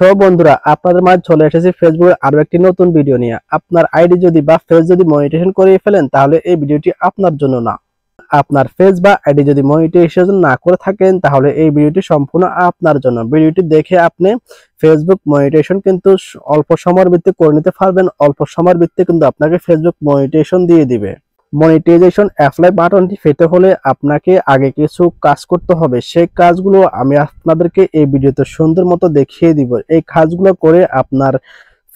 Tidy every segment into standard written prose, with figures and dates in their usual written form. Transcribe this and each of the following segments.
সব বন্ধুরা আপনাদের মাঝে চলে এসেছি ফেসবুকের আরো একটি নতুন ভিডিও নিয়ে। আপনার আইডি যদি বা পেজ যদি মনিটাইজেশন করিয়ে ফেলেন তাহলে এই ভিডিওটি আপনার জন্য না। আপনার পেজ বা আইডি যদি মনিটাইজেশন না করে থাকেন তাহলে এই ভিডিওটি সম্পূর্ণ আপনার জন্য। ভিডিওটি দেখে আপনি ফেসবুক মনিটাইজেশন কিন্তু অল্প সময়ের ভিত্তিতে করে নিতে পারবেন। অল্প সময়ের ভিত্তিতে কিন্তু আপনাকে ফেসবুক মনিটাইজেশন দিয়ে দিবে। মনিটাইজেশন অ্যাপ্লাই বাটনটি পেতে হলে আপনাকে আগে কিছু কাজ করতে হবে। সেই কাজগুলো আমি আপনাদেরকে এই ভিডিওতে সুন্দর মতো দেখিয়ে দিব। এই কাজগুলো করে আপনার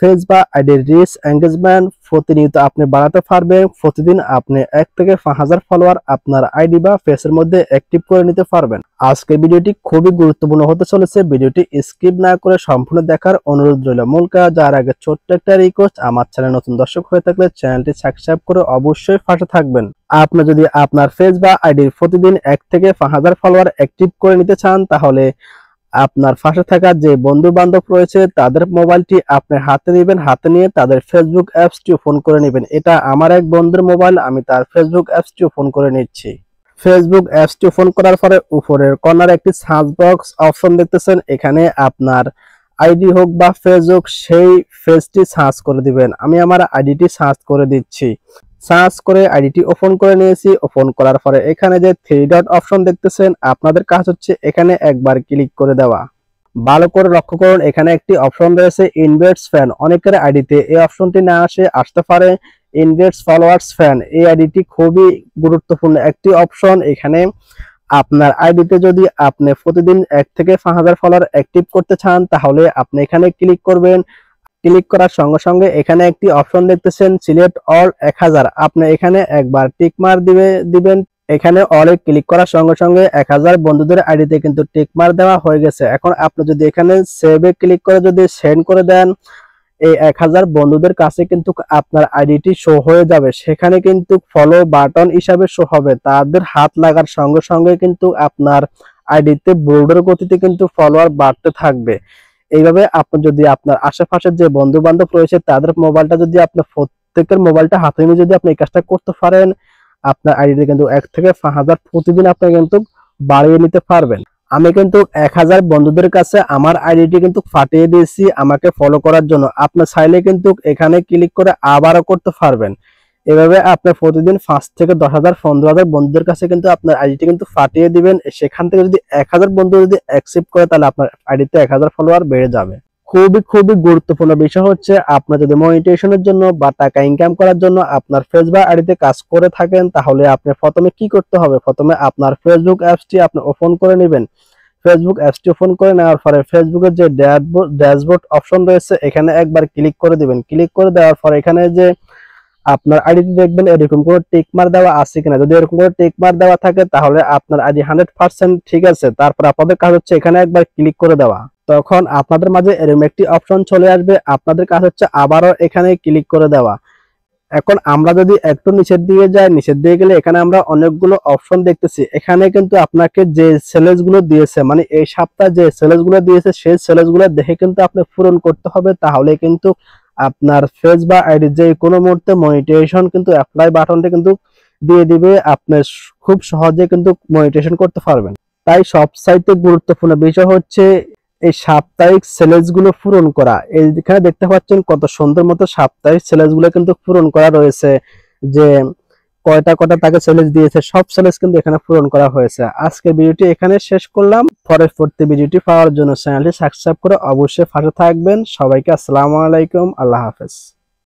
পেজ বা আইডির রিচ এঙ্গেজমেন্ট প্রতিনিয়ত আপনি বাড়াতে পারবেন। প্রতিদিন আপনি 1 থেকে 5000 ফলোয়ার আপনার আইডি বা পেজের মধ্যে অ্যাক্টিভ করে নিতে পারবেন। আজকে ভিডিওটি খুবই গুরুত্বপূর্ণ হতে চলেছে। ভিডিওটি স্কিপ না করে সম্পূর্ণ দেখার অনুরোধ রইল। মূল কাজ যার আগে ছোট্ট একটা রিকোয়েস্ট, আমার চ্যানেল নতুন দর্শক হয়ে থাকলে চ্যানেলটি সাবস্ক্রাইব করে অবশ্যই পাশে থাকবেন। আপনি যদি আপনার পেজ বা আইডির প্রতিদিন 1 থেকে 5000 ফলোয়ার অ্যাক্টিভ করে নিতে চান তাহলে আপনার পাশে থাকা যে বন্ধু বান্ধব রয়েছে তাদের মোবাইলটি আপনি হাতে নেবেন। হাতে নিয়ে তাদের ফেসবুক অ্যাপসটি ওপেন করে নেবেন। এটা আমার এক বন্ধুর মোবাইল, আমি তার ফেসবুক অ্যাপসটি ওপেন করে নিচ্ছি। ফেসবুক অ্যাপসটি ওপেন করার পরে উপরের কর্নারে একটি সার্চ বক্স অপশন দেখতেছেন। এখানে আপনার আইডি হোক বা পেজ হোক সেই পেজটি সার্চ করে দিবেন। আমি আমার আইডিটি সার্চ করে দিচ্ছি। সার্চ করে আইডিটি ওপেন করে নিয়েছি। ওপেন করার পরে এখানে যে 3 ডট অপশন দেখতেছেন, আপনাদের কাজ হচ্ছে এখানে একবার ক্লিক করে দেওয়া। ভালো করে লক্ষ্য করুন, এখানে একটি অপশন রয়েছে ইনভাইটস ফ্যান। অনেকের আইডিতে এই অপশনটি না আসতে পারে। ইনভাইটস ফলোয়ার্স ফ্যান এই আইডিটি খুবই গুরুত্বপূর্ণ একটি অপশন। এখানে আপনার আইডিতে যদি আপনি প্রতিদিন 1 থেকে 5000 ফলোয়ার অ্যাক্টিভ করতে চান তাহলে আপনি এখানে ক্লিক করবেন। ক্লিক করার সঙ্গে সঙ্গে এখানে একটি অপশন দেখতেছেন সিলেক্ট অল 1000। আপনি এখানে একবার টিক মার দিবেন। এখানে অলে ক্লিক করার সঙ্গে সঙ্গে 1000 বন্ধুদের আইডিতে কিন্তু টিক মার দেওয়া হয়ে গেছে। এখন আপনি যদি এখানে সেভে ক্লিক করে যদি সেন্ড করে দেন, এই 1000 বন্ধুদের কাছে কিন্তু আপনার আইডিটি শো হয়ে যাবে। সেখানে কিন্তু ফলো বাটন হিসাবে শো হবে। তাদের হাত লাগার সঙ্গে সঙ্গে কিন্তু আপনার আইডিতে বোর্ডের গতিতে কিন্তু ফলোয়ার বাড়তে থাকবে। এইভাবে আপনি যদি আপনার আশেপাশের যে বন্ধু বান্ধব রয়েছে তাদের মোবাইলটা যদি আপনি প্রত্যেকের মোবাইলটা হাতে নিয়ে যদি আপনি এই কাজটা করতে পারেন, আপনার আইডিতে কিন্তু 1 থেকে 5000 প্রতিদিন আপনি কিন্তু বাড়িয়ে নিতে পারবেন। আমি কিন্তু 1000 বন্ধুদের কাছে আমার আইডিটি কিন্তু পাঠিয়ে দিয়েছি আমাকে ফলো করার জন্য। আপনি চাইলে কিন্তু এখানে ক্লিক করে আবারও করতে পারবেন। এভাবে আপনি প্রতিদিন 5 থেকে 10000 15000 বন্ধুদের কাছে কিন্তু আপনার আইডিটি কিন্তু পাঠিয়ে দিবেন। সেখান থেকে যদি 1000 বন্ধু যদি অ্যাকসেপ্ট করে তাহলে আপনার আইডিতে 1000 ফলোয়ার বেড়ে যাবে। খুবই গুরুত্বপূর্ণ বিষয় হচ্ছে, আপনার যদি মনিটাইজেশনের জন্য বা টাকা ইনকাম করার জন্য আপনার ফেস বা আইডিতে কাজ করে থাকেন তাহলে আপনি প্রথমে কি করতে হবে? প্রথমে আপনার ফেসবুক অ্যাপসটি আপনি ওপেন করে নেবেন। ফেসবুক অ্যাপসটি ওপেন করে নেওয়ার পরে ফেসবুকের যে ড্যাশবোর্ড অপশন রয়েছে এখানে একবার ক্লিক করে দিবেন। ক্লিক করে দেওয়ার পর এখানে যে আপনার আইডিতে দেখবেন এরকম কোনো টিক মার দেওয়া আছে কিনা। যদি এরকম কোনো টিক মার দেওয়া থাকে তাহলে আপনার আইডি 100% ঠিক আছে। তারপর আপনাদের কাজ হচ্ছে এখানে একবার ক্লিক করে দেওয়া। তখন আপনাদের মাঝে এরকম একটি অপশন চলে আসবে। আপনাদের কাজ হচ্ছে আবারও এখানে ক্লিক করে দেওয়া। এখন আমরা যদি একটু নিচের দিকে যাই, নিচের দিকে গেলে এখানে আমরা অনেকগুলো অপশন দেখতেছি। এখানে কিন্তু আপনাকে যে চ্যালেঞ্জ গুলো দিয়েছে, মানে এই সপ্তাহে যে চ্যালেঞ্জ গুলো দিয়েছে সেই চ্যালেঞ্জ গুলো দেখে কিন্তু আপনি পূরণ করতে হবে। তাহলে কিন্তু আপনার ফেস বা আইডি যে কোনো মুহূর্তে মনিটাইজেশন কিন্তু অ্যাপ্লাই বাটনটা কিন্তু দিয়ে দিবে। আপনি খুব সহজে কিন্তু মনিটাইজেশন করতে পারবেন। তাই সবচাইতে গুরুত্বপূর্ণ বিষয় হচ্ছে এই সাপ্তাহিক চ্যালেঞ্জ গুলো পূরণ করা। এইখানে দেখতে পাচ্ছেন কত সুন্দর মতো সাপ্তাহিক চ্যালেঞ্জ গুলো কিন্তু পূরণ করা রয়েছে। যে কয়টা তাকে চ্যালেঞ্জ দিয়েছে সব চ্যালেঞ্জ কিন্তু এখানে পূরণ করা হয়েছে। আজকের ভিডিওটি এখানে শেষ করলাম। পরবর্তী ভিডিওটি পাওয়ার জন্য চ্যানেলটি সাবস্ক্রাইব করে অবশ্যই পাশে থাকবেন। সবাইকে আসসালামু আলাইকুম, আল্লাহ হাফেজ।